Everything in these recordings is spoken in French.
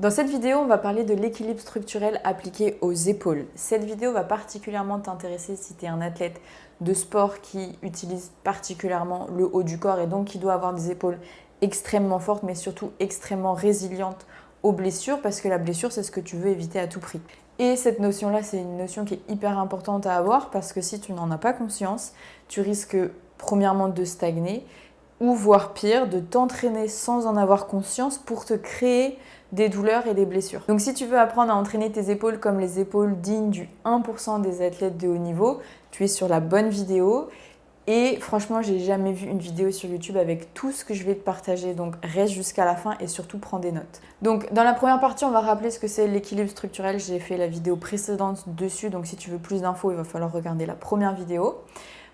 Dans cette vidéo, on va parler de l'équilibre structurel appliqué aux épaules. Cette vidéo va particulièrement t'intéresser si tu es un athlète de sport qui utilise particulièrement le haut du corps et donc qui doit avoir des épaules extrêmement fortes mais surtout extrêmement résilientes aux blessures parce que la blessure, c'est ce que tu veux éviter à tout prix. Et cette notion-là, c'est une notion qui est hyper importante à avoir parce que si tu n'en as pas conscience, tu risques premièrement de stagner ou voire pire, de t'entraîner sans en avoir conscience pour te créer des douleurs et des blessures. Donc si tu veux apprendre à entraîner tes épaules comme les épaules dignes du 1% des athlètes de haut niveau, tu es sur la bonne vidéo. Et franchement, j'ai jamais vu une vidéo sur YouTube avec tout ce que je vais te partager. Donc reste jusqu'à la fin et surtout prends des notes. Donc dans la première partie, on va rappeler ce que c'est l'équilibre structurel. J'ai fait la vidéo précédente dessus. Donc si tu veux plus d'infos, il va falloir regarder la première vidéo.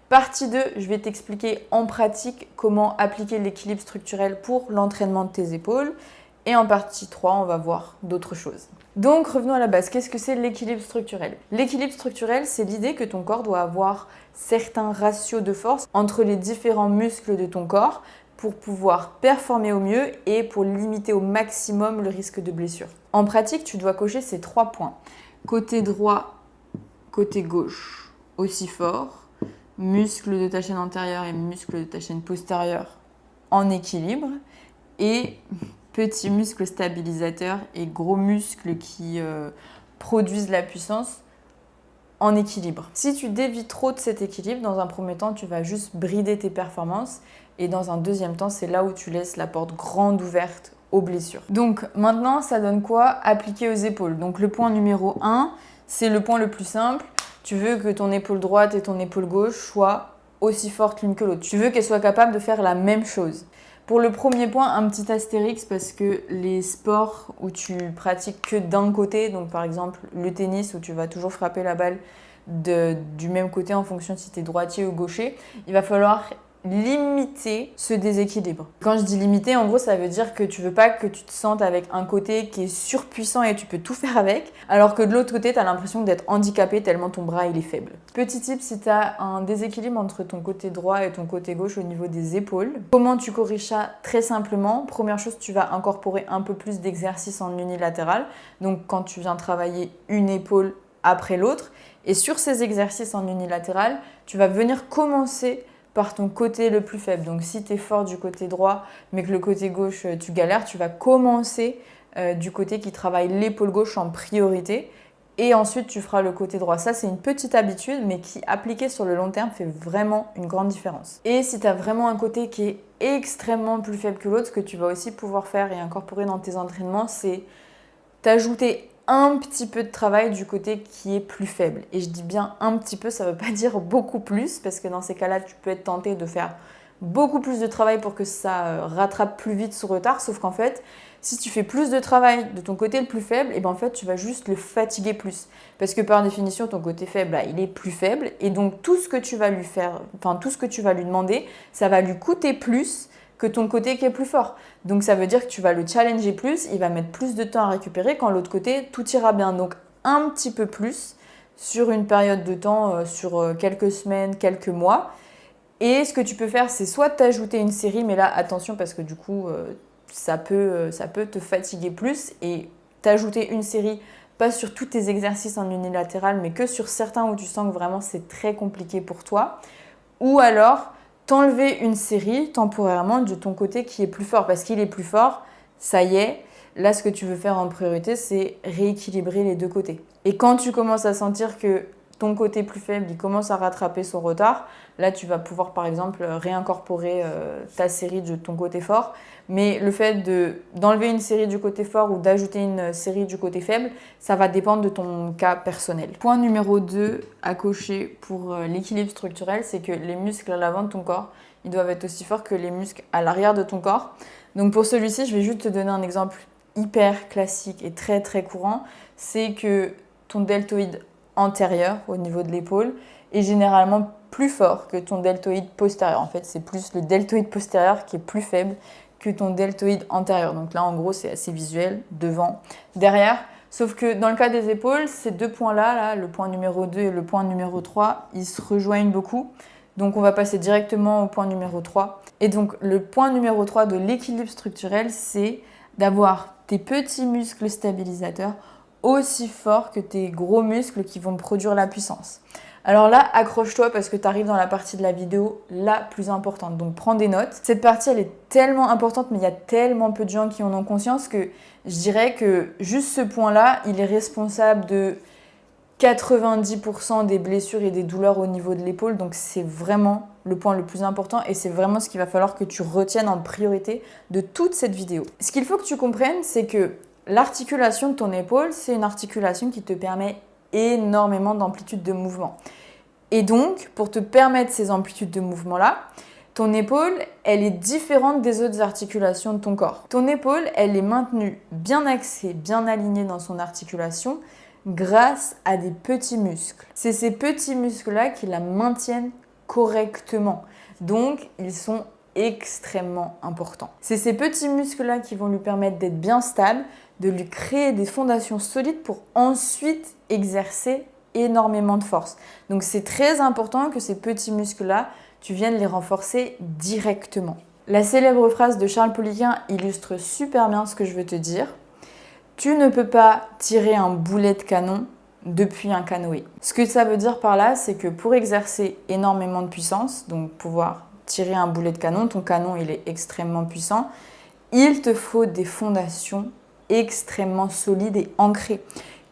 Partie 2, je vais t'expliquer en pratique comment appliquer l'équilibre structurel pour l'entraînement de tes épaules. Et en partie 3, on va voir d'autres choses. Donc revenons à la base, qu'est-ce que c'est l'équilibre structurel? L'équilibre structurel, c'est l'idée que ton corps doit avoir certains ratios de force entre les différents muscles de ton corps pour pouvoir performer au mieux et pour limiter au maximum le risque de blessure. En pratique, tu dois cocher ces 3 points. Côté droit, côté gauche, aussi fort. Muscles de ta chaîne antérieure et muscles de ta chaîne postérieure en équilibre et petits muscles stabilisateurs et gros muscles qui produisent la puissance en équilibre. Si tu dévies trop de cet équilibre, dans un premier temps, tu vas juste brider tes performances et dans un deuxième temps, c'est là où tu laisses la porte grande ouverte aux blessures. Donc maintenant, ça donne quoi? Appliquer aux épaules. Donc le point numéro 1, c'est le point le plus simple. Tu veux que ton épaule droite et ton épaule gauche soient aussi fortes l'une que l'autre. Tu veux qu'elles soient capables de faire la même chose. Pour le premier point, un petit astérix parce que les sports où tu pratiques que d'un côté, donc par exemple le tennis où tu vas toujours frapper la balle du même côté en fonction si tu es droitier ou gaucher, il va falloir limiter ce déséquilibre. Quand je dis limiter, en gros, ça veut dire que tu veux pas que tu te sentes avec un côté qui est surpuissant et tu peux tout faire avec, alors que de l'autre côté, tu as l'impression d'être handicapé tellement ton bras il est faible. Petit tip, si tu as un déséquilibre entre ton côté droit et ton côté gauche au niveau des épaules, comment tu corriges ça? Très simplement, première chose, tu vas incorporer un peu plus d'exercices en unilatéral. Donc quand tu viens travailler une épaule après l'autre, et sur ces exercices en unilatéral, tu vas venir commencer par ton côté le plus faible. Donc si tu es fort du côté droit, mais que le côté gauche, tu galères, tu vas commencer du côté qui travaille l'épaule gauche en priorité. Et ensuite, tu feras le côté droit. Ça, c'est une petite habitude, mais qui, appliquée sur le long terme, fait vraiment une grande différence. Et si tu as vraiment un côté qui est extrêmement plus faible que l'autre, ce que tu vas aussi pouvoir faire et incorporer dans tes entraînements, c'est t'ajouter un petit peu de travail du côté qui est plus faible. Et je dis bien un petit peu, ça ne veut pas dire beaucoup plus, parce que dans ces cas-là, tu peux être tenté de faire beaucoup plus de travail pour que ça rattrape plus vite ce retard. Sauf qu'en fait, si tu fais plus de travail de ton côté le plus faible, et ben en fait, tu vas juste le fatiguer plus. Parce que par définition, ton côté faible, là, il est plus faible. Et donc, tout ce que tu vas lui faire, enfin, tout ce que tu vas lui demander, ça va lui coûter plus que ton côté qui est plus fort. Donc ça veut dire que tu vas le challenger plus, il va mettre plus de temps à récupérer, quand l'autre côté, tout ira bien. Donc un petit peu plus sur une période de temps, sur quelques semaines, quelques mois. Et ce que tu peux faire, c'est soit t'ajouter une série, mais là attention parce que du coup, ça peut te fatiguer plus, et t'ajouter une série, pas sur tous tes exercices en unilatéral, mais que sur certains où tu sens que vraiment c'est très compliqué pour toi. Ou alors t'enlever une série temporairement de ton côté qui est plus fort. Parce qu'il est plus fort, ça y est, là ce que tu veux faire en priorité, c'est rééquilibrer les deux côtés. Et quand tu commences à sentir que ton côté plus faible, il commence à rattraper son retard, là tu vas pouvoir par exemple réincorporer ta série de ton côté fort. Mais le fait d'enlever une série du côté fort ou d'ajouter une série du côté faible, ça va dépendre de ton cas personnel. Point numéro 2 à cocher pour l'équilibre structurel, c'est que les muscles à l'avant de ton corps, ils doivent être aussi forts que les muscles à l'arrière de ton corps. Donc pour celui-ci, je vais juste te donner un exemple hyper classique et très très courant. C'est que ton deltoïde antérieur au niveau de l'épaule est généralement plus fort que ton deltoïde postérieur. En fait, c'est plus le deltoïde postérieur qui est plus faible que ton deltoïde antérieur. Donc là, en gros, c'est assez visuel, devant, derrière. Sauf que dans le cas des épaules, ces deux points-là, là, le point numéro 2 et le point numéro 3, ils se rejoignent beaucoup. Donc on va passer directement au point numéro 3. Et donc le point numéro 3 de l'équilibre structurel, c'est d'avoir tes petits muscles stabilisateurs aussi forts que tes gros muscles qui vont produire la puissance. Alors là, accroche-toi parce que tu arrives dans la partie de la vidéo la plus importante. Donc prends des notes. Cette partie, elle est tellement importante, mais il y a tellement peu de gens qui en ont conscience que je dirais que juste ce point-là, il est responsable de 90% des blessures et des douleurs au niveau de l'épaule. Donc c'est vraiment le point le plus important et c'est vraiment ce qu'il va falloir que tu retiennes en priorité de toute cette vidéo. Ce qu'il faut que tu comprennes, c'est que l'articulation de ton épaule, c'est une articulation qui te permet énormément d'amplitude de mouvement. Et donc, pour te permettre ces amplitudes de mouvement-là, ton épaule, elle est différente des autres articulations de ton corps. Ton épaule, elle est maintenue bien axée, bien alignée dans son articulation grâce à des petits muscles. C'est ces petits muscles-là qui la maintiennent correctement. Donc, ils sont extrêmement importants. C'est ces petits muscles-là qui vont lui permettre d'être bien stable, de lui créer des fondations solides pour ensuite exercer énormément de force. Donc c'est très important que ces petits muscles-là, tu viennes les renforcer directement. La célèbre phrase de Charles Poliquin illustre super bien ce que je veux te dire. Tu ne peux pas tirer un boulet de canon depuis un canoë. Ce que ça veut dire par là, c'est que pour exercer énormément de puissance, donc pouvoir tirer un boulet de canon, ton canon il est extrêmement puissant, il te faut des fondations extrêmement solides et ancrées.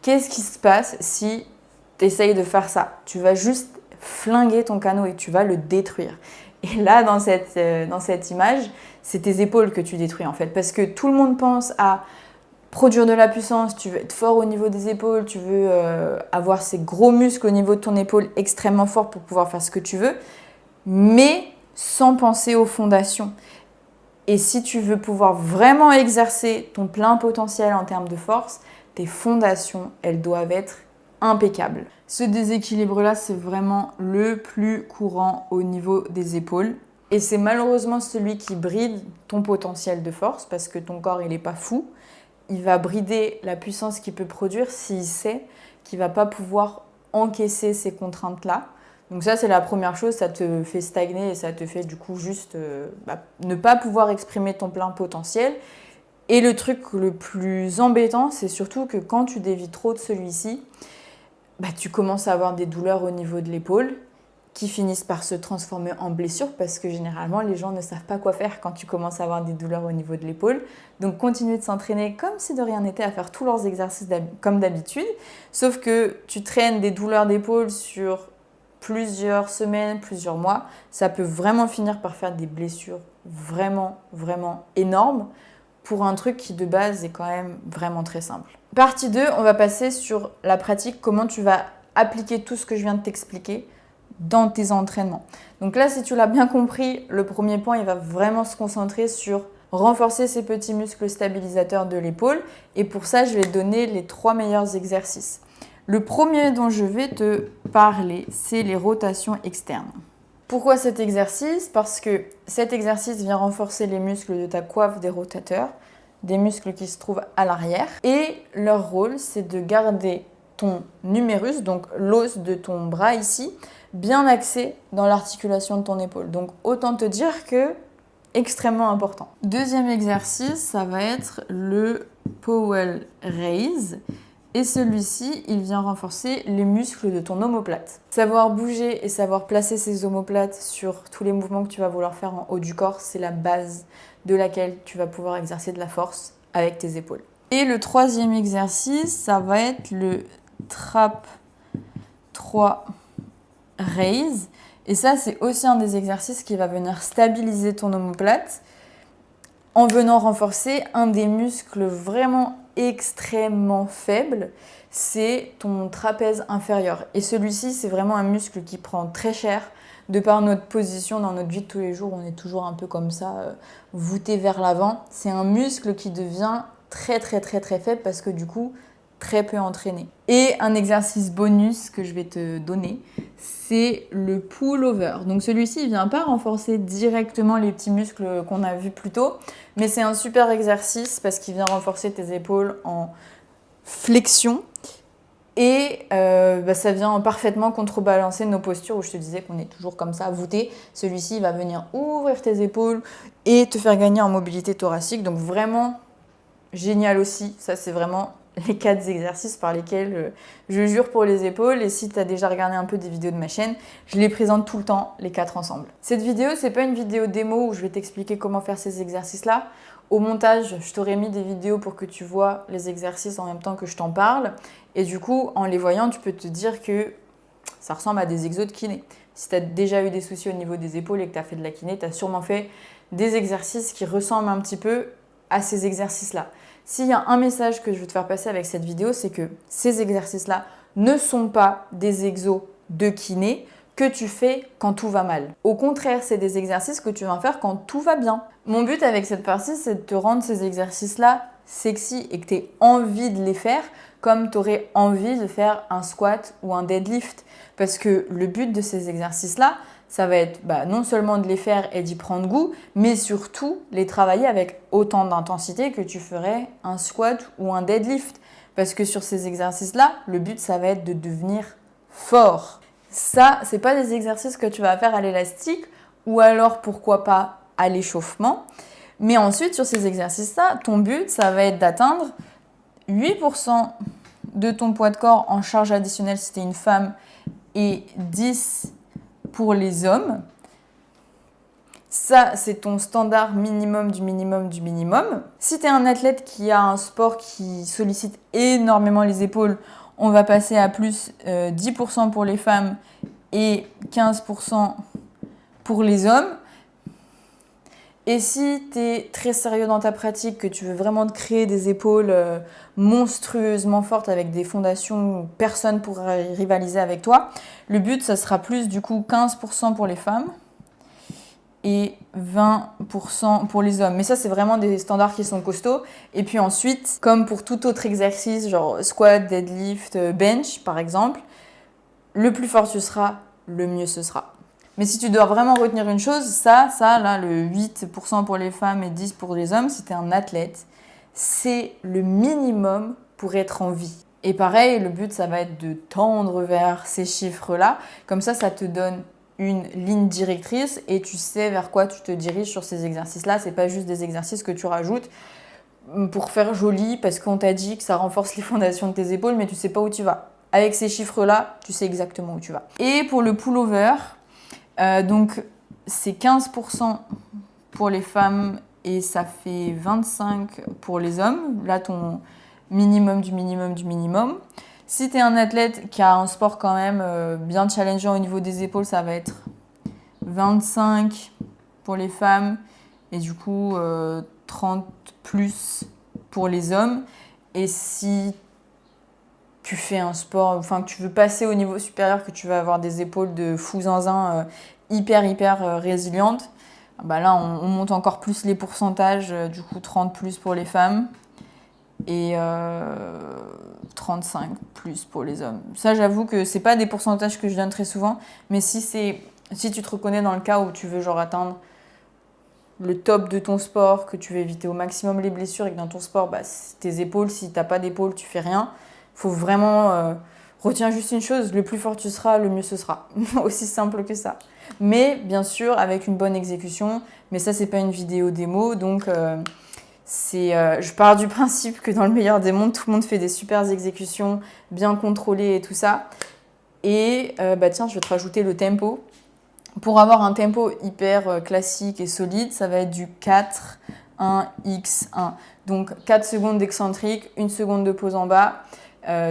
Qu'est-ce qui se passe si tu essayes de faire ça? Tu vas juste flinguer ton canot et tu vas le détruire. Et là, dans cette image, c'est tes épaules que tu détruis en fait. Parce que tout le monde pense à produire de la puissance, tu veux être fort au niveau des épaules, tu veux avoir ces gros muscles au niveau de ton épaule extrêmement forts pour pouvoir faire ce que tu veux, mais sans penser aux fondations. Et si tu veux pouvoir vraiment exercer ton plein potentiel en termes de force, tes fondations, elles doivent être impeccables. Ce déséquilibre-là, c'est vraiment le plus courant au niveau des épaules. Et c'est malheureusement celui qui bride ton potentiel de force parce que ton corps, il n'est pas fou. Il va brider la puissance qu'il peut produire s'il sait qu'il ne va pas pouvoir encaisser ces contraintes-là. Donc ça, c'est la première chose, ça te fait stagner et ça te fait du coup juste ne pas pouvoir exprimer ton plein potentiel. Et le truc le plus embêtant, c'est surtout que quand tu dévies trop de celui-ci, tu commences à avoir des douleurs au niveau de l'épaule qui finissent par se transformer en blessures parce que généralement, les gens ne savent pas quoi faire quand tu commences à avoir des douleurs au niveau de l'épaule. Donc, continue de s'entraîner comme si de rien n'était, à faire tous leurs exercices comme d'habitude, sauf que tu traînes des douleurs d'épaule sur plusieurs semaines, plusieurs mois, ça peut vraiment finir par faire des blessures vraiment, vraiment énormes pour un truc qui de base est quand même vraiment très simple. Partie 2, on va passer sur la pratique, comment tu vas appliquer tout ce que je viens de t'expliquer dans tes entraînements. Donc là, si tu l'as bien compris, le premier point, il va vraiment se concentrer sur renforcer ces petits muscles stabilisateurs de l'épaule. Et pour ça, je vais te donner les 3 meilleurs exercices. Le premier dont je vais te parler, c'est les rotations externes. Pourquoi cet exercice? Parce que cet exercice vient renforcer les muscles de ta coiffe des rotateurs, des muscles qui se trouvent à l'arrière. Et leur rôle, c'est de garder ton numérus, donc l'os de ton bras ici, bien axé dans l'articulation de ton épaule. Donc autant te dire que extrêmement important. Deuxième exercice, ça va être le Powell Raise. Et celui-ci, il vient renforcer les muscles de ton omoplate. Savoir bouger et savoir placer ces omoplates sur tous les mouvements que tu vas vouloir faire en haut du corps, c'est la base de laquelle tu vas pouvoir exercer de la force avec tes épaules. Et le troisième exercice, ça va être le Trap 3 Raise. Et ça, c'est aussi un des exercices qui va venir stabiliser ton omoplate en venant renforcer un des muscles vraiment extrêmement faible, c'est ton trapèze inférieur. Et celui-ci, c'est vraiment un muscle qui prend très cher de par notre position dans notre vie de tous les jours. On est toujours un peu comme ça, voûté vers l'avant. C'est un muscle qui devient très faible parce que du coup, très peu entraîné. Et un exercice bonus que je vais te donner, c'est le pull-over. Donc celui-ci, il ne vient pas renforcer directement les petits muscles qu'on a vus plus tôt, mais c'est un super exercice parce qu'il vient renforcer tes épaules en flexion et ça vient parfaitement contrebalancer nos postures où je te disais qu'on est toujours comme ça, voûté. Celui-ci, il va venir ouvrir tes épaules et te faire gagner en mobilité thoracique. Donc vraiment, génial aussi. Ça, c'est vraiment les 4 exercices par lesquels je jure pour les épaules. Et si tu as déjà regardé un peu des vidéos de ma chaîne, je les présente tout le temps, les 4 ensemble. Cette vidéo, c'est pas une vidéo démo où je vais t'expliquer comment faire ces exercices-là. Au montage, je t'aurais mis des vidéos pour que tu vois les exercices en même temps que je t'en parle. Et du coup, en les voyant, tu peux te dire que ça ressemble à des exos de kiné. Si tu as déjà eu des soucis au niveau des épaules et que tu as fait de la kiné, tu as sûrement fait des exercices qui ressemblent un petit peu à ces exercices-là. S'il y a un message que je veux te faire passer avec cette vidéo, c'est que ces exercices-là ne sont pas des exos de kiné que tu fais quand tout va mal. Au contraire, c'est des exercices que tu vas faire quand tout va bien. Mon but avec cette partie, c'est de te rendre ces exercices-là sexy et que tu aies envie de les faire comme tu aurais envie de faire un squat ou un deadlift. Parce que le but de ces exercices-là, ça va être non seulement de les faire et d'y prendre goût, mais surtout les travailler avec autant d'intensité que tu ferais un squat ou un deadlift. Parce que sur ces exercices-là, le but, ça va être de devenir fort. Ça, c'est pas des exercices que tu vas faire à l'élastique ou alors pourquoi pas à l'échauffement. Mais ensuite, sur ces exercices-là, ton but, ça va être d'atteindre 8% de ton poids de corps en charge additionnelle si tu es une femme et 10% pour les hommes. Ça, c'est ton standard minimum du minimum du minimum. Si tu es un athlète qui a un sport qui sollicite énormément les épaules, on va passer à plus 10% pour les femmes et 15% pour les hommes. Et si tu es très sérieux dans ta pratique, que tu veux vraiment te créer des épaules monstrueusement fortes avec des fondations où personne ne pourra rivaliser avec toi, le but, ça sera plus du coup 15% pour les femmes et 20% pour les hommes. Mais ça, c'est vraiment des standards qui sont costauds. Et puis ensuite, comme pour tout autre exercice, genre squat, deadlift, bench par exemple, le plus fort tu seras, le mieux ce sera. Mais si tu dois vraiment retenir une chose, ça là, le 8% pour les femmes et 10% pour les hommes, si tu es un athlète, c'est le minimum pour être en vie. Et pareil, le but, ça va être de tendre vers ces chiffres-là. Comme ça te donne une ligne directrice et tu sais vers quoi tu te diriges sur ces exercices-là. C'est pas juste des exercices que tu rajoutes pour faire joli parce qu'on t'a dit que ça renforce les fondations de tes épaules, mais tu sais pas où tu vas. Avec ces chiffres-là, tu sais exactement où tu vas. Et pour le pullover, donc c'est 15% pour les femmes et ça fait 25% pour les hommes. Là, ton minimum du minimum du minimum. Si tu es un athlète qui a un sport quand même bien challengeant au niveau des épaules, ça va être 25% pour les femmes et du coup 30% plus pour les hommes. Et si tu fais un sport, enfin que tu veux passer au niveau supérieur, que tu vas avoir des épaules de fou zinzin hyper résilientes, là on monte encore plus les pourcentages, du coup 30 plus pour les femmes et 35 plus pour les hommes. Ça, j'avoue que c'est pas des pourcentages que je donne très souvent, mais si tu te reconnais dans le cas où tu veux genre atteindre le top de ton sport, que tu veux éviter au maximum les blessures et que dans ton sport, tes épaules, si t'as pas d'épaules, tu fais rien. Faut vraiment retiens juste une chose, le plus fort tu seras, le mieux ce sera. Aussi simple que ça. Mais bien sûr, avec une bonne exécution. Mais ça, c'est pas une vidéo démo, donc je pars du principe que dans le meilleur des mondes, tout le monde fait des super exécutions, bien contrôlées et tout ça. Et tiens, je vais te rajouter le tempo. Pour avoir un tempo hyper classique et solide, ça va être du 4, 1, X, 1. Donc 4 secondes d'excentrique, 1 seconde de pause en bas.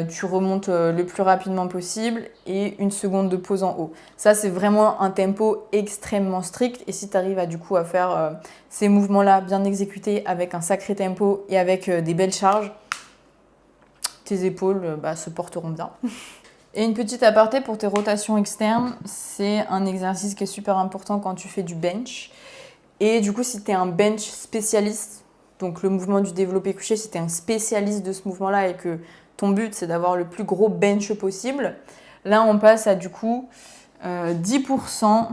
Tu remontes le plus rapidement possible et 1 seconde de pause en haut. Ça, c'est vraiment un tempo extrêmement strict. Et si tu arrives à faire ces mouvements-là bien exécutés avec un sacré tempo et avec des belles charges, tes épaules se porteront bien. Et une petite aparté pour tes rotations externes, c'est un exercice qui est super important quand tu fais du bench. Et du coup, si tu es un bench spécialiste, donc le mouvement du développé couché, si tu es un spécialiste de ce mouvement-là et que ton but, c'est d'avoir le plus gros bench possible, là, on passe à du coup 10%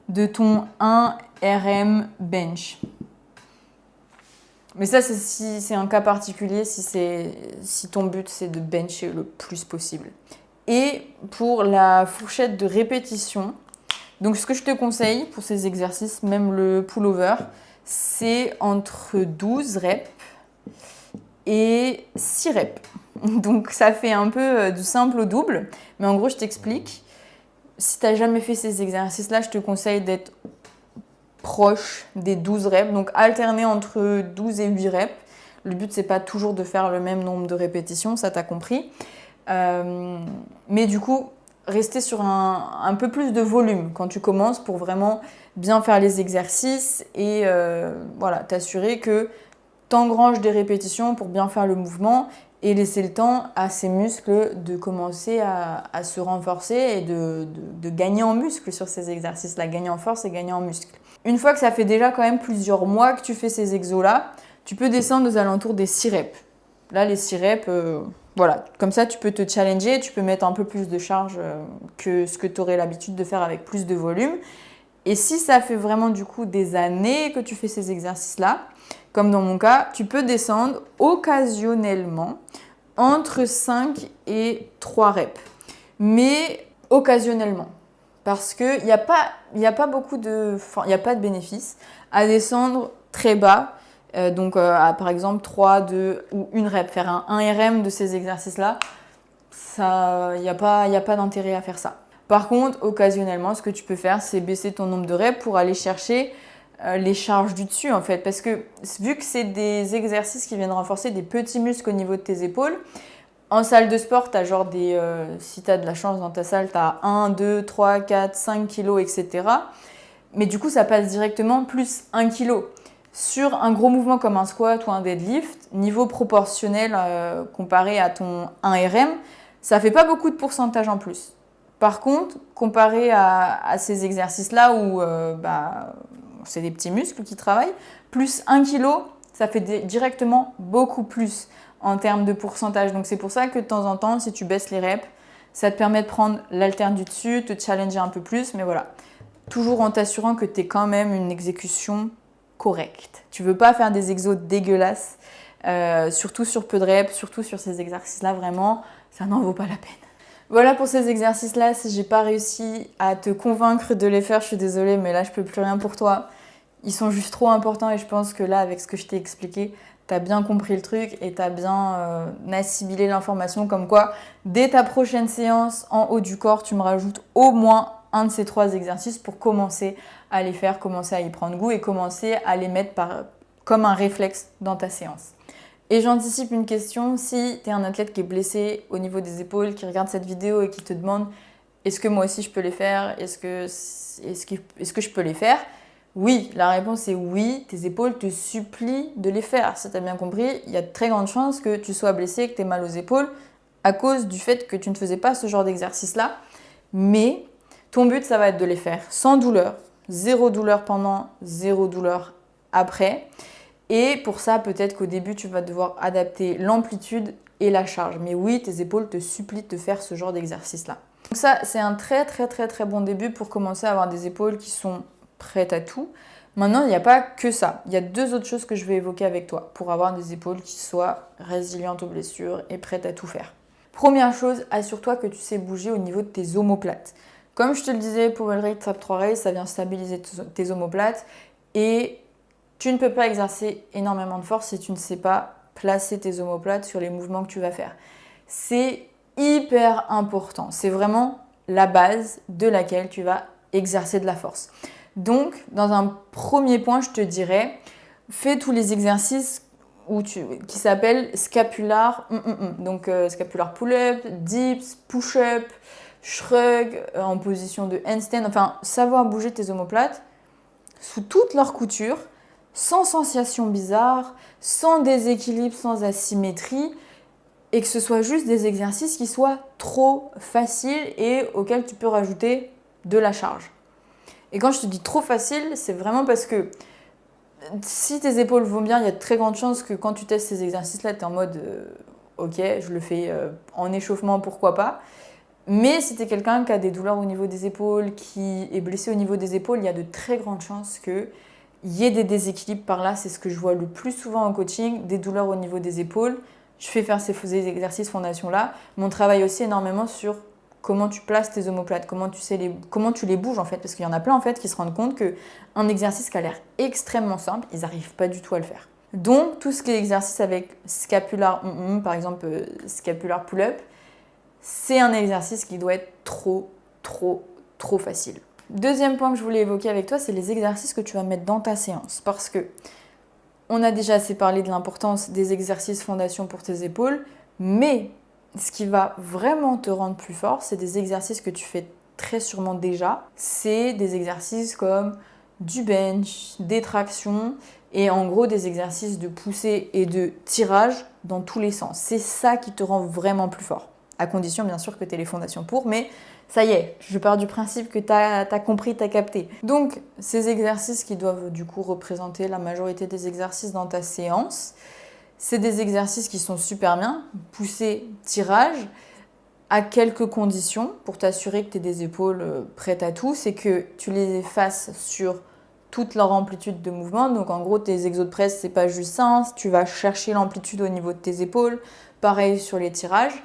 de ton 1 RM bench. Mais ça, c'est un cas particulier, si ton but, c'est de bencher le plus possible. Et pour la fourchette de répétition, donc ce que je te conseille pour ces exercices, même le pullover, c'est entre 12 reps et 6 reps. Donc ça fait un peu du simple au double, mais en gros je t'explique. Si tu n'as jamais fait ces exercices-là, je te conseille d'être proche des 12 reps, donc alterner entre 12 et 8 reps. Le but, c'est pas toujours de faire le même nombre de répétitions, ça t'as compris. Mais du coup, rester sur un peu plus de volume quand tu commences pour vraiment bien faire les exercices et voilà, t'assurer que tu engranges des répétitions pour bien faire le mouvement et laisser le temps à ces muscles de commencer à se renforcer et de gagner en muscle sur ces exercices-là, gagner en force et gagner en muscle. Une fois que ça fait déjà quand même plusieurs mois que tu fais ces exos-là, tu peux descendre aux alentours des 6 reps. Là, les 6 reps, voilà, comme ça tu peux te challenger, tu peux mettre un peu plus de charge que ce que tu aurais l'habitude de faire avec plus de volume. Et si ça fait vraiment du coup des années que tu fais ces exercices-là, comme dans mon cas, tu peux descendre occasionnellement entre 5 et 3 reps. Mais occasionnellement. Parce qu'il n'y a pas beaucoup de... Enfin, il n'y a pas de bénéfice à descendre très bas. À, par exemple 3, 2 ou 1 rep. Faire un 1 RM de ces exercices-là, il n'y a pas d'intérêt à faire ça. Par contre, occasionnellement, ce que tu peux faire, c'est baisser ton nombre de reps pour aller chercher les charges du dessus en fait. Parce que vu que c'est des exercices qui viennent renforcer des petits muscles au niveau de tes épaules, en salle de sport, tu as genre si tu as de la chance dans ta salle, tu as 1, 2, 3, 4, 5 kilos, etc. Mais du coup, ça passe directement plus 1 kilo. Sur un gros mouvement comme un squat ou un deadlift, niveau proportionnel comparé à ton 1 RM, ça fait pas beaucoup de pourcentage en plus. Par contre, comparé à ces exercices-là où c'est des petits muscles qui travaillent, plus 1 kg, ça fait directement beaucoup plus en termes de pourcentage. Donc c'est pour ça que de temps en temps, si tu baisses les reps, ça te permet de prendre l'haltère du dessus, te challenger un peu plus, mais voilà. Toujours en t'assurant que tu es quand même une exécution correcte. Tu veux pas faire des exos dégueulasses, surtout sur peu de reps, surtout sur ces exercices-là, vraiment, ça n'en vaut pas la peine. Voilà pour ces exercices-là, si j'ai pas réussi à te convaincre de les faire, je suis désolée, mais là je peux plus rien pour toi. Ils sont juste trop importants et je pense que là, avec ce que je t'ai expliqué, tu as bien compris le truc et tu as bien assimilé l'information comme quoi, dès ta prochaine séance en haut du corps, tu me rajoutes au moins un de ces 3 exercices pour commencer à les faire, commencer à y prendre goût et commencer à les mettre comme un réflexe dans ta séance. Et j'anticipe une question, si tu es un athlète qui est blessé au niveau des épaules, qui regarde cette vidéo et qui te demande est-ce que moi aussi je peux les faire, est-ce que je peux les faire? Oui, la réponse est oui, tes épaules te supplient de les faire. Si tu as bien compris, il y a de très grandes chances que tu sois blessé, que tu aies mal aux épaules à cause du fait que tu ne faisais pas ce genre d'exercice-là. Mais ton but, ça va être de les faire sans douleur, 0 douleur pendant, 0 douleur après. Et pour ça, peut-être qu'au début, tu vas devoir adapter l'amplitude et la charge. Mais oui, tes épaules te supplient de faire ce genre d'exercice-là. Donc ça, c'est un très très très très bon début pour commencer à avoir des épaules qui sont prêtes à tout. Maintenant, il n'y a pas que ça. Il y a 2 autres choses que je vais évoquer avec toi pour avoir des épaules qui soient résilientes aux blessures et prêtes à tout faire. Première chose, assure-toi que tu sais bouger au niveau de tes omoplates. Comme je te le disais, Power Rate Trap 3 Race, ça vient stabiliser tes omoplates et tu ne peux pas exercer énormément de force si tu ne sais pas placer tes omoplates sur les mouvements que tu vas faire. C'est hyper important. C'est vraiment la base de laquelle tu vas exercer de la force. Donc, dans un premier point, je te dirais, fais tous les exercices qui s'appellent scapular. Donc, scapular pull-up, dips, push-up, shrug, en position de handstand. Enfin, savoir bouger tes omoplates sous toutes leurs coutures, sans sensation bizarre, sans déséquilibre, sans asymétrie, et que ce soit juste des exercices qui soient trop faciles et auxquels tu peux rajouter de la charge. Et quand je te dis trop facile, c'est vraiment parce que si tes épaules vont bien, il y a de très grandes chances que quand tu testes ces exercices-là, tu es en mode ok, je le fais en échauffement, pourquoi pas. Mais si tu es quelqu'un qui a des douleurs au niveau des épaules, qui est blessé au niveau des épaules, il y a de très grandes chances qu'il y ait des déséquilibres par là. C'est ce que je vois le plus souvent en coaching, des douleurs au niveau des épaules. Je fais faire ces exercices fondation-là, mais on travaille aussi énormément sur comment tu places tes omoplates, comment tu les bouges en fait, parce qu'il y en a plein en fait qui se rendent compte qu'un exercice qui a l'air extrêmement simple, ils n'arrivent pas du tout à le faire. Donc, tout ce qui est exercice avec scapular, par exemple scapular pull-up, c'est un exercice qui doit être trop facile. Deuxième point que je voulais évoquer avec toi, c'est les exercices que tu vas mettre dans ta séance. Parce que on a déjà assez parlé de l'importance des exercices fondation pour tes épaules, mais ce qui va vraiment te rendre plus fort, c'est des exercices que tu fais très sûrement déjà. C'est des exercices comme du bench, des tractions et en gros des exercices de poussée et de tirage dans tous les sens. C'est ça qui te rend vraiment plus fort. À condition bien sûr que tu aies les fondations pour, mais ça y est, je pars du principe que tu as compris, tu as capté. Donc, ces exercices qui doivent du coup représenter la majorité des exercices dans ta séance, c'est des exercices qui sont super bien, poussée, tirage, à quelques conditions pour t'assurer que tu aies des épaules prêtes à tout, c'est que tu les fasses sur toute leur amplitude de mouvement. Donc en gros, tes exos de presse, c'est pas juste ça, hein. Tu vas chercher l'amplitude au niveau de tes épaules, pareil sur les tirages,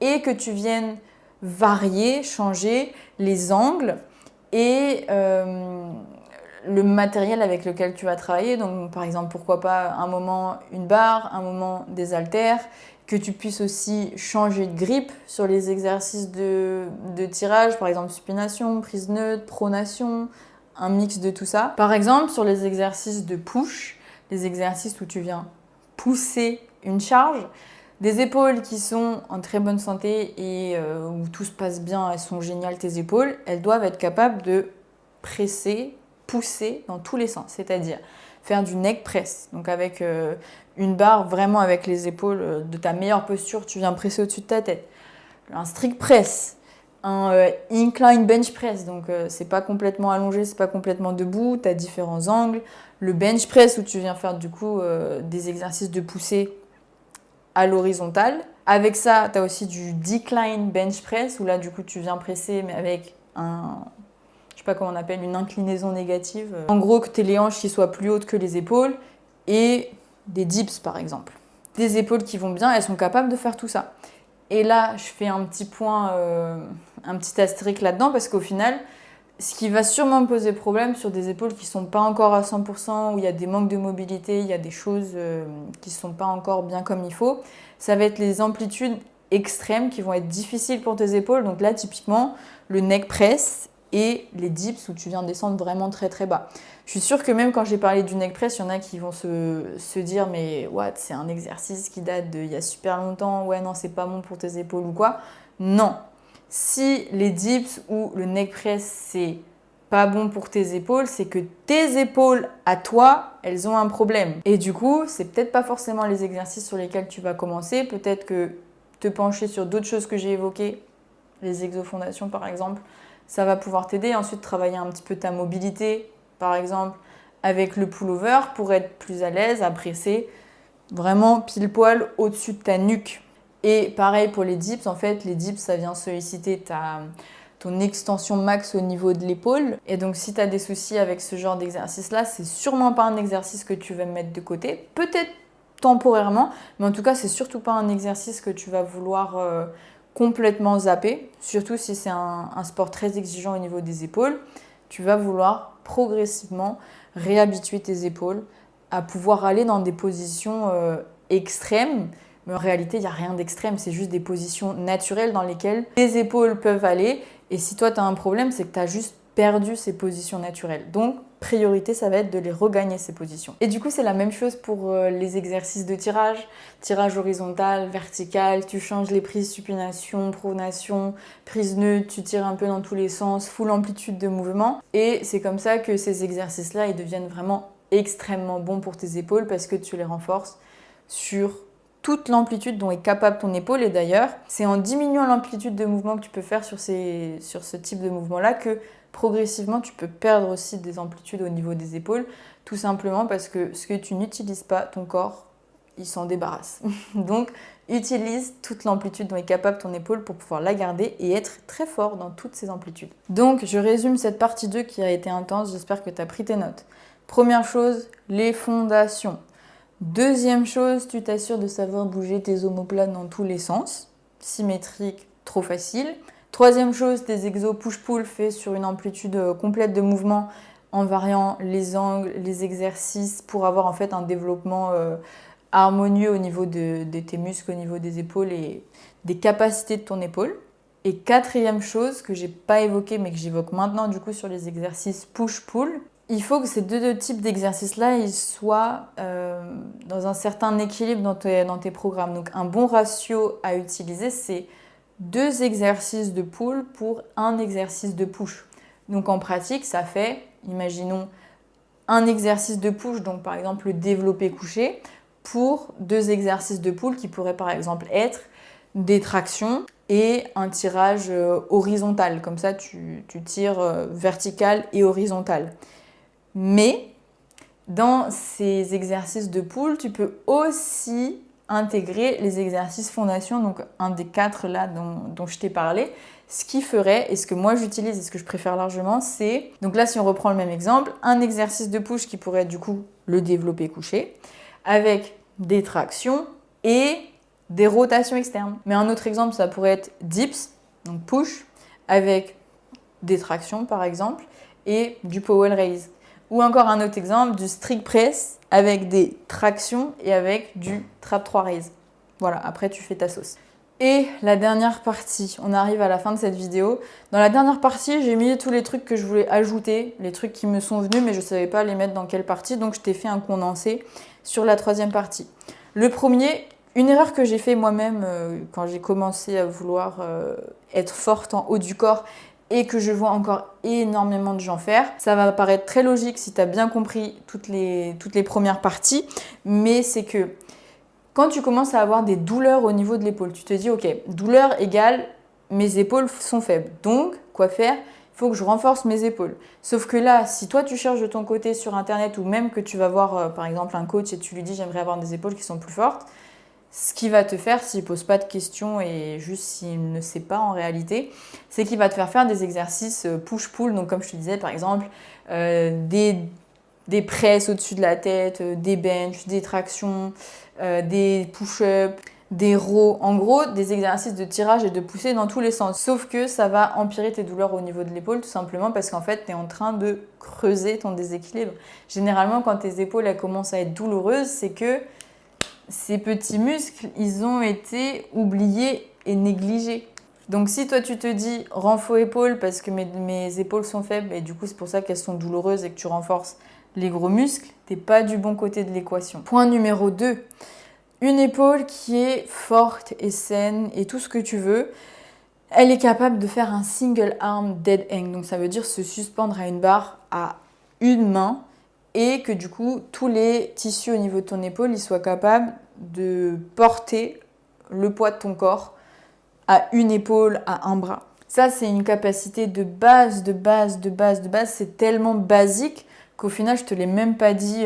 et que tu viennes varier, changer les angles et le matériel avec lequel tu vas travailler. Donc par exemple, pourquoi pas un moment une barre, un moment des haltères, que tu puisses aussi changer de grip sur les exercices de tirage, par exemple supination, prise neutre, pronation, un mix de tout ça. Par exemple, sur les exercices de push, les exercices où tu viens pousser une charge, des épaules qui sont en très bonne santé et où tout se passe bien, elles sont géniales tes épaules, elles doivent être capables de presser, pousser dans tous les sens, c'est-à-dire faire du neck press, donc avec une barre vraiment avec les épaules de ta meilleure posture, tu viens presser au-dessus de ta tête. Un strict press, un incline bench press, donc c'est pas complètement allongé, c'est pas complètement debout, tu as différents angles. Le bench press où tu viens faire du coup des exercices de poussée à l'horizontale. Avec ça, tu as aussi du decline bench press où là du coup tu viens presser mais avec je sais pas comment on appelle, une inclinaison négative. En gros, que tu aies les hanches qui soient plus hautes que les épaules et des dips par exemple. Des épaules qui vont bien, elles sont capables de faire tout ça. Et là, je fais un petit point, un petit astérisque là-dedans parce qu'au final, ce qui va sûrement me poser problème sur des épaules qui ne sont pas encore à 100%, où il y a des manques de mobilité, il y a des choses qui ne sont pas encore bien comme il faut, ça va être les amplitudes extrêmes qui vont être difficiles pour tes épaules. Donc là, typiquement, le neck press et les dips où tu viens descendre vraiment très bas. Je suis sûre que même quand j'ai parlé du neck press, il y en a qui vont se dire mais what, c'est un exercice qui date d'il y a super longtemps, ouais non c'est pas bon pour tes épaules ou quoi. Non, si les dips ou le neck press c'est pas bon pour tes épaules, c'est que tes épaules à toi, elles ont un problème. Et du coup, c'est peut-être pas forcément les exercices sur lesquels tu vas commencer, peut-être que te pencher sur d'autres choses que j'ai évoquées, les exofondations par exemple, ça va pouvoir t'aider. Ensuite, travailler un petit peu ta mobilité, par exemple, avec le pullover pour être plus à l'aise à presser vraiment pile poil au-dessus de ta nuque. Et pareil pour les dips, en fait, les dips, ça vient solliciter ton extension max au niveau de l'épaule. Et donc, si tu as des soucis avec ce genre d'exercice-là, c'est sûrement pas un exercice que tu vas mettre de côté. Peut-être temporairement, mais en tout cas, c'est surtout pas un exercice que tu vas vouloir complètement zapper, surtout si c'est un sport très exigeant au niveau des épaules. Tu vas vouloir progressivement réhabituer tes épaules à pouvoir aller dans des positions extrêmes. Mais en réalité, il n'y a rien d'extrême, c'est juste des positions naturelles dans lesquelles tes épaules peuvent aller. Et si toi, tu as un problème, c'est que tu as juste perdu ces positions naturelles. Donc, priorité, ça va être de les regagner, ces positions. Et du coup, c'est la même chose pour les exercices de tirage. Tirage horizontal, vertical, tu changes les prises supination, pronation, prise neutre, tu tires un peu dans tous les sens, full amplitude de mouvement. Et c'est comme ça que ces exercices-là, ils deviennent vraiment extrêmement bons pour tes épaules parce que tu les renforces sur toute l'amplitude dont est capable ton épaule. Et d'ailleurs, c'est en diminuant l'amplitude de mouvement que tu peux faire sur ce type de mouvement-là que progressivement, tu peux perdre aussi des amplitudes au niveau des épaules, tout simplement parce que ce que tu n'utilises pas, ton corps, il s'en débarrasse. Donc, utilise toute l'amplitude dont est capable ton épaule pour pouvoir la garder et être très fort dans toutes ces amplitudes. Donc, je résume cette partie 2 qui a été intense, j'espère que tu as pris tes notes. Première chose, les fondations. Deuxième chose, tu t'assures de savoir bouger tes omoplates dans tous les sens. Symétrique, trop facile. Troisième chose, tes exos push-pull faits sur une amplitude complète de mouvement en variant les angles, les exercices pour avoir en fait un développement harmonieux au niveau de tes muscles, au niveau des épaules et des capacités de ton épaule. Et quatrième chose que j'ai pas évoquée mais que j'évoque maintenant du coup sur les exercices push-pull, il faut que ces deux types d'exercices-là ils soient dans un certain équilibre dans tes programmes. Donc un bon ratio à utiliser, c'est 2 exercices de pull pour un exercice de push. Donc en pratique, ça fait, imaginons, un exercice de push, donc par exemple le développé couché, pour 2 exercices de pull qui pourraient par exemple être des tractions et un tirage horizontal. Comme ça, tu tires vertical et horizontal. Mais dans ces exercices de pull, tu peux aussi intégrer les exercices fondation, donc un des 4 là dont je t'ai parlé. Ce qui ferait, et ce que moi j'utilise et ce que je préfère largement, c'est, donc là si on reprend le même exemple, un exercice de push qui pourrait être du coup le développé couché, avec des tractions et des rotations externes. Mais un autre exemple, ça pourrait être dips, donc push, avec des tractions par exemple, et du powell raise. Ou encore un autre exemple, du strict press avec des tractions et avec du trap 3 raise. Voilà, après tu fais ta sauce. Et la dernière partie, on arrive à la fin de cette vidéo. Dans la dernière partie, j'ai mis tous les trucs que je voulais ajouter, les trucs qui me sont venus, mais je ne savais pas les mettre dans quelle partie, donc je t'ai fait un condensé sur la 3e partie. Le premier, une erreur que j'ai fait moi-même quand j'ai commencé à vouloir être forte en haut du corps et que je vois encore énormément de gens faire. Ça va paraître très logique si tu as bien compris toutes les premières parties, mais c'est que quand tu commences à avoir des douleurs au niveau de l'épaule, tu te dis ok, douleur égale mes épaules sont faibles. Donc, quoi faire? Il faut que je renforce mes épaules. Sauf que là, si toi tu cherches de ton côté sur internet ou même que tu vas voir par exemple un coach et tu lui dis j'aimerais avoir des épaules qui sont plus fortes, ce qu'il va te faire s'il ne pose pas de questions et juste s'il ne sait pas en réalité, c'est qu'il va te faire des exercices push-pull. Donc comme je te disais par exemple, des presses au-dessus de la tête, des benches, des tractions, des push-ups, des rows. En gros, des exercices de tirage et de poussée dans tous les sens. Sauf que ça va empirer tes douleurs au niveau de l'épaule tout simplement parce qu'en fait, tu es en train de creuser ton déséquilibre. Généralement, quand tes épaules elles commencent à être douloureuses, c'est que ces petits muscles, ils ont été oubliés et négligés. Donc si toi tu te dis renfort épaules parce que mes épaules sont faibles et du coup c'est pour ça qu'elles sont douloureuses et que tu renforces les gros muscles, t'es pas du bon côté de l'équation. Point numéro 2, une épaule qui est forte et saine et tout ce que tu veux, elle est capable de faire un single arm dead hang. Donc ça veut dire se suspendre à une barre à une main et que du coup tous les tissus au niveau de ton épaule ils soient capables de porter le poids de ton corps à une épaule, à un bras. Ça c'est une capacité de base, c'est tellement basique qu'au final je te l'ai même pas dit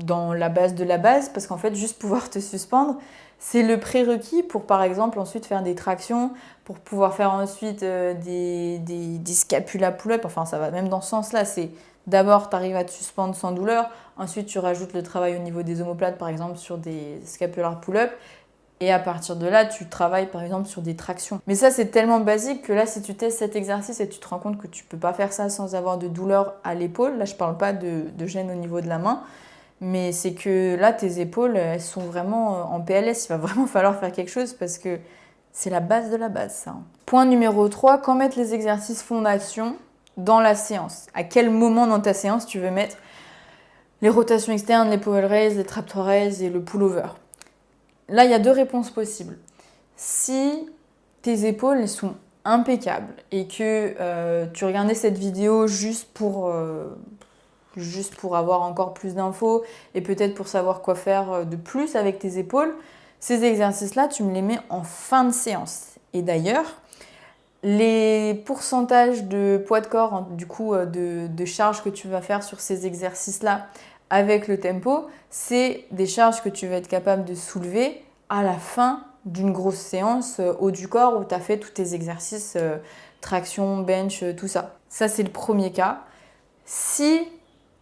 dans la base de la base parce qu'en fait juste pouvoir te suspendre c'est le prérequis pour par exemple ensuite faire des tractions, pour pouvoir faire ensuite des scapula pull-up, enfin ça va même dans ce sens là, c'est d'abord, tu arrives à te suspendre sans douleur. Ensuite, tu rajoutes le travail au niveau des omoplates, par exemple, sur des scapular pull-up. Et à partir de là, tu travailles, par exemple, sur des tractions. Mais ça, c'est tellement basique que là, si tu testes cet exercice et tu te rends compte que tu peux pas faire ça sans avoir de douleur à l'épaule, là, je parle pas de gêne au niveau de la main, mais c'est que là, tes épaules, elles sont vraiment en PLS. Il va vraiment falloir faire quelque chose parce que c'est la base de la base, ça. Point numéro 3, quand mettre les exercices fondation dans la séance. À quel moment dans ta séance tu veux mettre les rotations externes, les powell raise, les trap 3 raise et le pull-over? Là, il y a 2 réponses possibles. Si tes épaules sont impeccables et que tu regardais cette vidéo juste pour avoir encore plus d'infos et peut-être pour savoir quoi faire de plus avec tes épaules, ces exercices-là, tu me les mets en fin de séance. Et d'ailleurs, les pourcentages de poids de corps, du coup de charges que tu vas faire sur ces exercices-là avec le tempo, c'est des charges que tu vas être capable de soulever à la fin d'une grosse séance haut du corps où tu as fait tous tes exercices, traction, bench, tout ça. Ça, c'est le premier cas. Si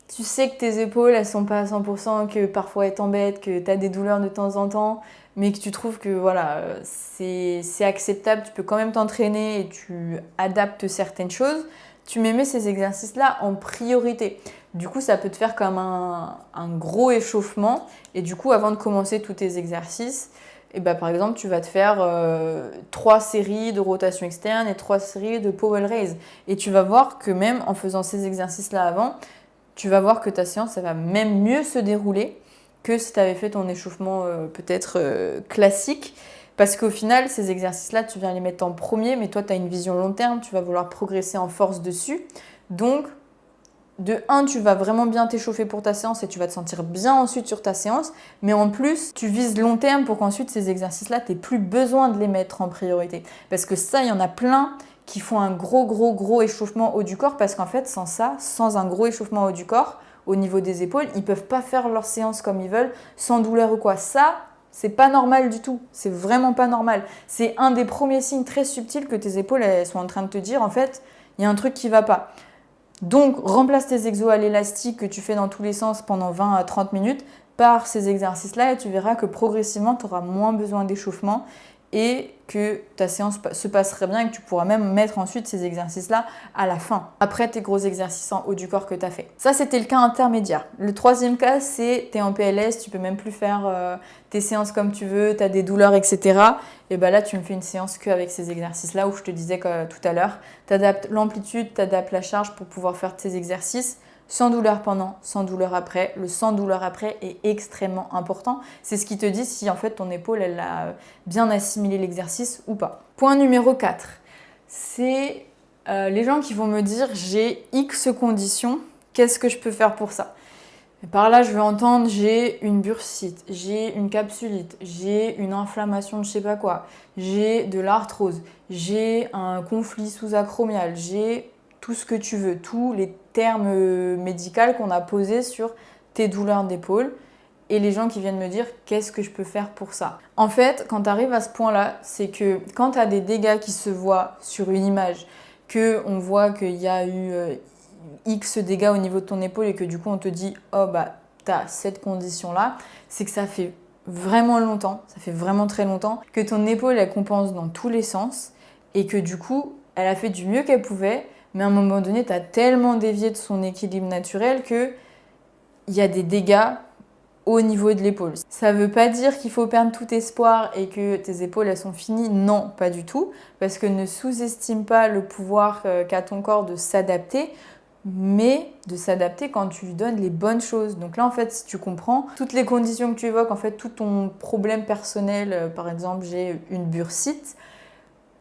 tu sais que tes épaules, elles sont pas à 100%, que parfois elles t'embêtent, que tu as des douleurs de temps en temps, mais que tu trouves que voilà, c'est acceptable, tu peux quand même t'entraîner et tu adaptes certaines choses, tu mets ces exercices-là en priorité. Du coup, ça peut te faire comme un gros échauffement. Et du coup, avant de commencer tous tes exercices, et bah, par exemple, tu vas te faire 3 séries de rotation externe et 3 séries de power raise. Et tu vas voir que même en faisant ces exercices-là avant, tu vas voir que ta séance, ça va même mieux se dérouler que si tu avais fait ton échauffement peut-être classique. Parce qu'au final, ces exercices-là, tu viens les mettre en premier, mais toi, tu as une vision long terme, tu vas vouloir progresser en force dessus. Donc, de 1, tu vas vraiment bien t'échauffer pour ta séance et tu vas te sentir bien ensuite sur ta séance. Mais en plus, tu vises long terme pour qu'ensuite, ces exercices-là, tu n'aies plus besoin de les mettre en priorité. Parce que ça, il y en a plein qui font un gros échauffement haut du corps parce qu'en fait, sans ça, sans un gros échauffement haut du corps, au niveau des épaules, ils ne peuvent pas faire leur séance comme ils veulent, sans douleur ou quoi. Ça, c'est pas normal du tout. C'est vraiment pas normal. C'est un des premiers signes très subtils que tes épaules elles sont en train de te dire, en fait, il y a un truc qui va pas. Donc, remplace tes exos à l'élastique que tu fais dans tous les sens pendant 20 à 30 minutes par ces exercices-là et tu verras que progressivement, tu auras moins besoin d'échauffement et que ta séance se passerait bien et que tu pourras même mettre ensuite ces exercices-là à la fin, après tes gros exercices en haut du corps que tu as fait. Ça, c'était le cas intermédiaire. Le troisième cas, c'est tu es en PLS, tu peux même plus faire tes séances comme tu veux, tu as des douleurs, etc. Et bien là, tu me fais une séance qu'avec ces exercices-là où je te disais tout à l'heure, tu adaptes l'amplitude, tu adaptes la charge pour pouvoir faire tes exercices. Sans douleur pendant, sans douleur après. Le sans douleur après est extrêmement important. C'est ce qui te dit si en fait ton épaule elle a bien assimilé l'exercice ou pas. Point numéro 4, c'est les gens qui vont me dire j'ai X conditions, qu'est-ce que je peux faire pour ça? Et par là, je vais entendre j'ai une bursite, j'ai une capsulite, j'ai une inflammation de je sais pas quoi, j'ai de l'arthrose, j'ai un conflit sous-acromial, j'ai tout ce que tu veux, tous les termes médicaux qu'on a posés sur tes douleurs d'épaule et les gens qui viennent me dire qu'est-ce que je peux faire pour ça. En fait, quand tu arrives à ce point-là, c'est que quand tu as des dégâts qui se voient sur une image, qu'on voit qu'il y a eu X dégâts au niveau de ton épaule et que du coup on te dit oh bah t'as cette condition-là, c'est que ça fait vraiment longtemps, ça fait vraiment très longtemps que ton épaule elle compense dans tous les sens et que du coup elle a fait du mieux qu'elle pouvait, mais à un moment donné t'as tellement dévié de son équilibre naturel que il y a des dégâts au niveau de l'épaule. Ça veut pas dire qu'il faut perdre tout espoir et que tes épaules elles sont finies, non, pas du tout, parce que ne sous-estime pas le pouvoir qu'a ton corps de s'adapter, mais de s'adapter quand tu lui donnes les bonnes choses. Donc là, en fait, si tu comprends, toutes les conditions que tu évoques, en fait, tout ton problème personnel, par exemple, j'ai une bursite,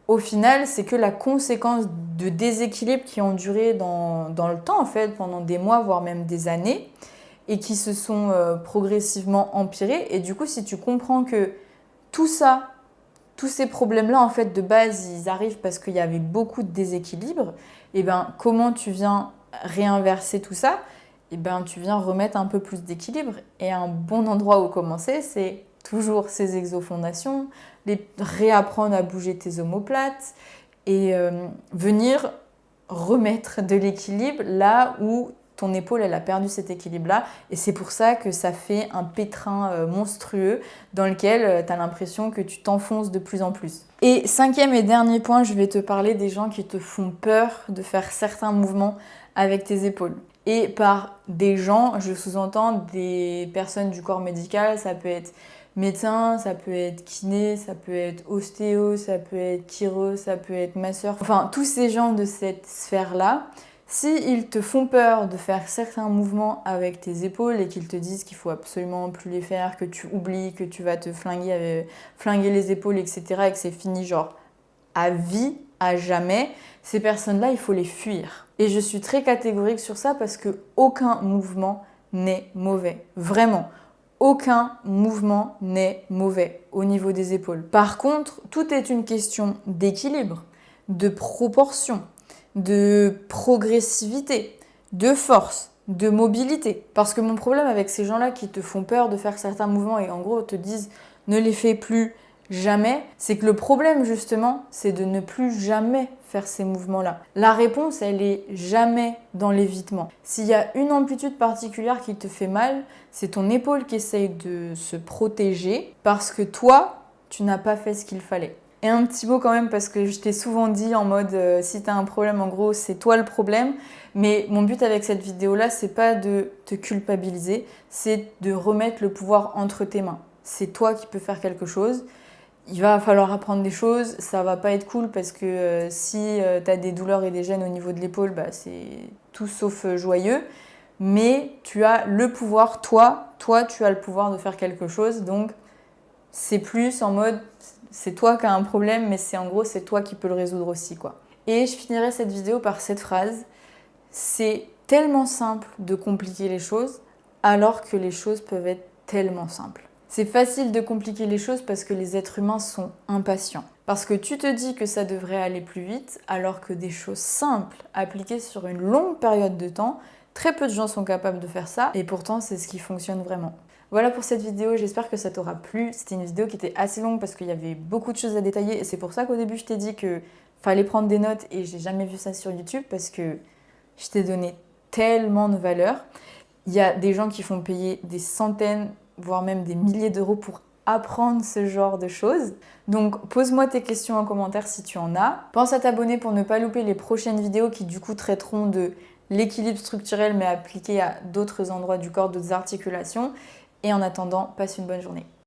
au final, c'est que la conséquence de déséquilibres qui ont duré dans le temps, en fait, pendant des mois, voire même des années, et qui se sont progressivement empirés. Et du coup, si tu comprends que tout ça, tous ces problèmes-là, en fait, de base, ils arrivent parce qu'il y avait beaucoup de déséquilibre, et ben comment tu viens réinverser tout ça? Et ben tu viens remettre un peu plus d'équilibre. Et un bon endroit où commencer, c'est toujours ces exofondations, réapprendre à bouger tes omoplates et venir remettre de l'équilibre là où ton épaule elle a perdu cet équilibre-là et c'est pour ça que ça fait un pétrin monstrueux dans lequel tu as l'impression que tu t'enfonces de plus en plus. Et cinquième et dernier point, je vais te parler des gens qui te font peur de faire certains mouvements avec tes épaules. Et par des gens, je sous-entends des personnes du corps médical, ça peut être médecin, ça peut être kiné, ça peut être ostéo, ça peut être chiro, ça peut être masseur. Enfin, tous ces gens de cette sphère-là, s'ils te font peur de faire certains mouvements avec tes épaules et qu'ils te disent qu'il faut absolument plus les faire, que tu oublies, que tu vas te flinguer les épaules, etc. et que c'est fini genre à vie, à jamais, ces personnes-là, il faut les fuir. Et je suis très catégorique sur ça parce que aucun mouvement n'est mauvais. Vraiment. Aucun mouvement n'est mauvais au niveau des épaules. Par contre, tout est une question d'équilibre, de proportion, de progressivité, de force, de mobilité. Parce que mon problème avec ces gens-là qui te font peur de faire certains mouvements et en gros te disent ne les fais plus jamais, c'est que le problème justement, c'est de ne plus jamais faire ces mouvements-là. La réponse, elle est jamais dans l'évitement. S'il y a une amplitude particulière qui te fait mal, c'est ton épaule qui essaye de se protéger parce que toi, tu n'as pas fait ce qu'il fallait. Et un petit mot quand même, parce que je t'ai souvent dit en mode si t'as un problème, en gros, c'est toi le problème. Mais mon but avec cette vidéo-là, c'est pas de te culpabiliser, c'est de remettre le pouvoir entre tes mains. C'est toi qui peux faire quelque chose. Il va falloir apprendre des choses, ça va pas être cool parce que si tu as des douleurs et des gènes au niveau de l'épaule, bah, c'est tout sauf joyeux. Mais tu as le pouvoir, toi, tu as le pouvoir de faire quelque chose. Donc c'est plus en mode, c'est toi qui as un problème, mais c'est en gros, c'est toi qui peux le résoudre aussi, quoi. Et je finirai cette vidéo par cette phrase. C'est tellement simple de compliquer les choses, alors que les choses peuvent être tellement simples. C'est facile de compliquer les choses parce que les êtres humains sont impatients. Parce que tu te dis que ça devrait aller plus vite, alors que des choses simples, appliquées sur une longue période de temps, très peu de gens sont capables de faire ça, et pourtant c'est ce qui fonctionne vraiment. Voilà pour cette vidéo, j'espère que ça t'aura plu. C'était une vidéo qui était assez longue parce qu'il y avait beaucoup de choses à détailler, et c'est pour ça qu'au début je t'ai dit que fallait prendre des notes, et j'ai jamais vu ça sur YouTube parce que je t'ai donné tellement de valeur. Il y a des gens qui font payer des centaines, voire même des milliers d'euros pour apprendre ce genre de choses. Donc pose-moi tes questions en commentaire si tu en as. Pense à t'abonner pour ne pas louper les prochaines vidéos qui du coup traiteront de l'équilibre structurel mais appliqué à d'autres endroits du corps, d'autres articulations. Et en attendant, passe une bonne journée.